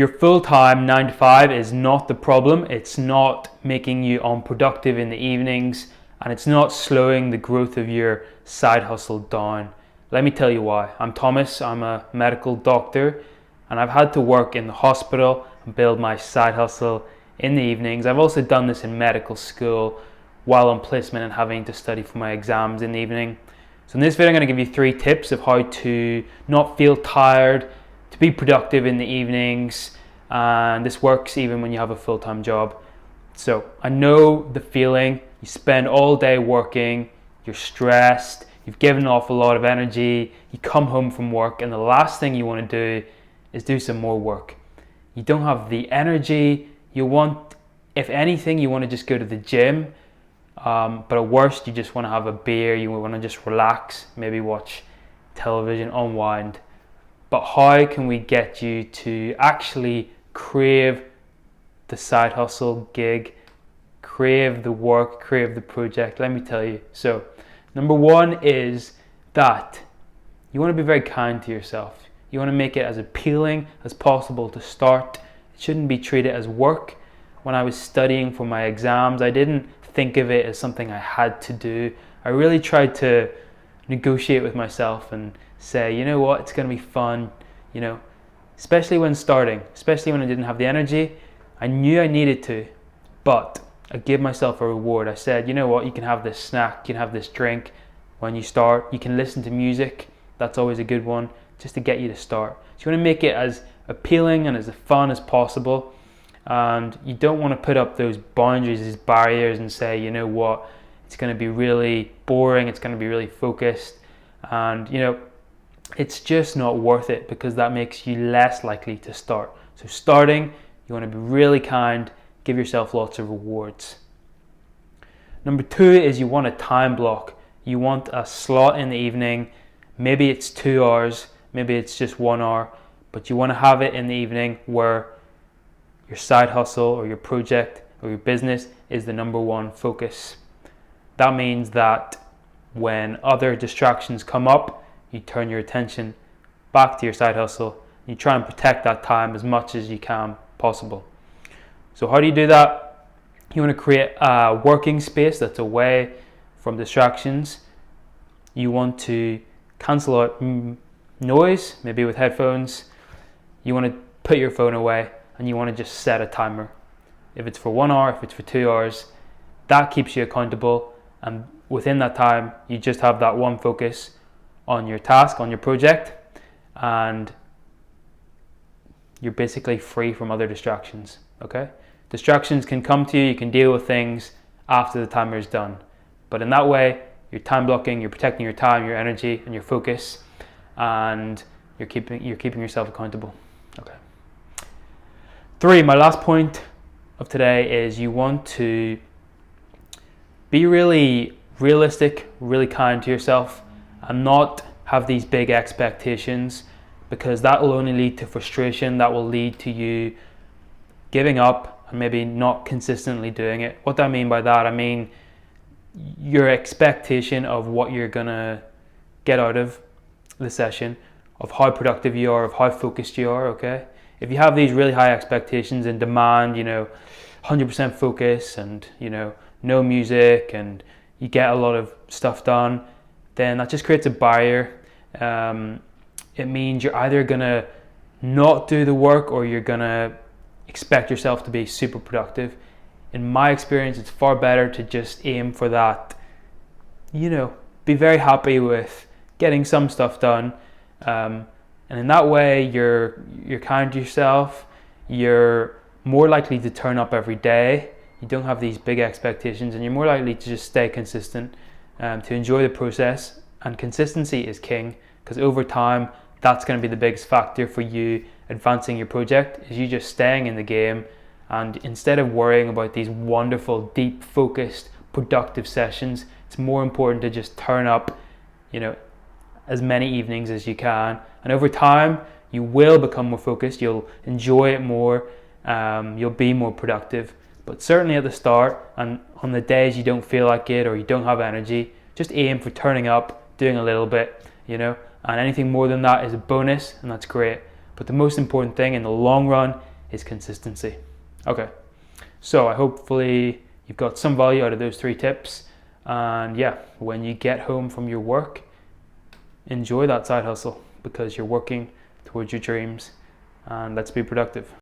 Your full-time 9 to 5 is not the problem. It's not making you unproductive in the evenings, and it's not slowing the growth of your side hustle down. Let me tell you why. I'm Thomas, I'm a medical doctor, and I've had to work in the hospital and build my side hustle in the evenings. I've also done this in medical school while on placement and having to study for my exams in the evening. So in this video, I'm going to give you 3 tips of how to not feel tired, to be productive in the evenings, and this works even when you have a full-time job. So I know the feeling. You spend all day working, you're stressed, you've given off a lot of energy, you come home from work, and the last thing you want to do is do some more work. You don't have the energy. You want, if anything, you want to just go to the gym, but at worst you just want to have a beer, you want to just relax, maybe watch television, unwind. But how can we get you to actually crave the side hustle gig, crave the work, crave the project? Let me tell you. So number 1 is that you want to be very kind to yourself. You want to make it as appealing as possible to start. It shouldn't be treated as work. When I was studying for my exams, I didn't think of it as something I had to do. I really tried to negotiate with myself and say, you know what, it's going to be fun, especially when starting, especially when I didn't have the energy. I knew I needed to, but I gave myself a reward. I said, you know what, you can have this snack, you can have this drink when you start. You can listen to music. That's always a good one, just to get you to start. So you want to make it as appealing and as fun as possible. And you don't want to put up those boundaries, these barriers, and say, you know what, it's going to be really boring, it's going to be really focused, and it's just not worth it, because that makes you less likely to start. So starting, you want to be really kind, give yourself lots of rewards. Number 2 is you want a time block. You want a slot in the evening. Maybe it's 2 hours, maybe it's just 1 hour, but you want to have it in the evening where your side hustle or your project or your business is the number 1 focus. That means that when other distractions come up, you turn your attention back to your side hustle. You try and protect that time as much as you can possible. So how do you do that? You want to create a working space that's away from distractions. You want to cancel out noise, maybe with headphones. You want to put your phone away, and you want to just set a timer. If it's for 1 hour, if it's for 2 hours, that keeps you accountable. And within that time, you just have that one focus on your task, on your project, and you're basically free from other distractions, okay? Distractions can come to you, you can deal with things after the timer is done. But in that way, you're time blocking, you're protecting your time, your energy, and your focus, and you're keeping yourself accountable, okay? 3, my last point of today is you want to be really realistic, really kind to yourself, and not have these big expectations, because that will only lead to frustration. That will lead to you giving up and maybe not consistently doing it. What do I mean by that? I mean your expectation of what you're gonna get out of the session, of how productive you are, of how focused you are, okay? If you have these really high expectations and demand, 100% focus and, no music, and you get a lot of stuff done, then that just creates a barrier. It means you're either gonna not do the work, or you're gonna expect yourself to be super productive. In my experience, it's far better to just aim for that, be very happy with getting some stuff done. And in that way, you're kind to yourself. You're more likely to turn up every day. You don't have these big expectations, and you're more likely to just stay consistent, to enjoy the process. And consistency is king, because over time, that's going to be the biggest factor for you advancing your project, is you just staying in the game. And instead of worrying about these wonderful, deep, focused, productive sessions, it's more important to just turn up, as many evenings as you can. And over time, you will become more focused. You'll enjoy it more. You'll be more productive. But certainly at the start, and on the days you don't feel like it or you don't have energy, just aim for turning up, doing a little bit, and anything more than that is a bonus, and that's great. But the most important thing in the long run is consistency. Okay, so I hopefully you've got some value out of those 3 tips. And yeah, when you get home from your work, enjoy that side hustle because you're working towards your dreams, and let's be productive.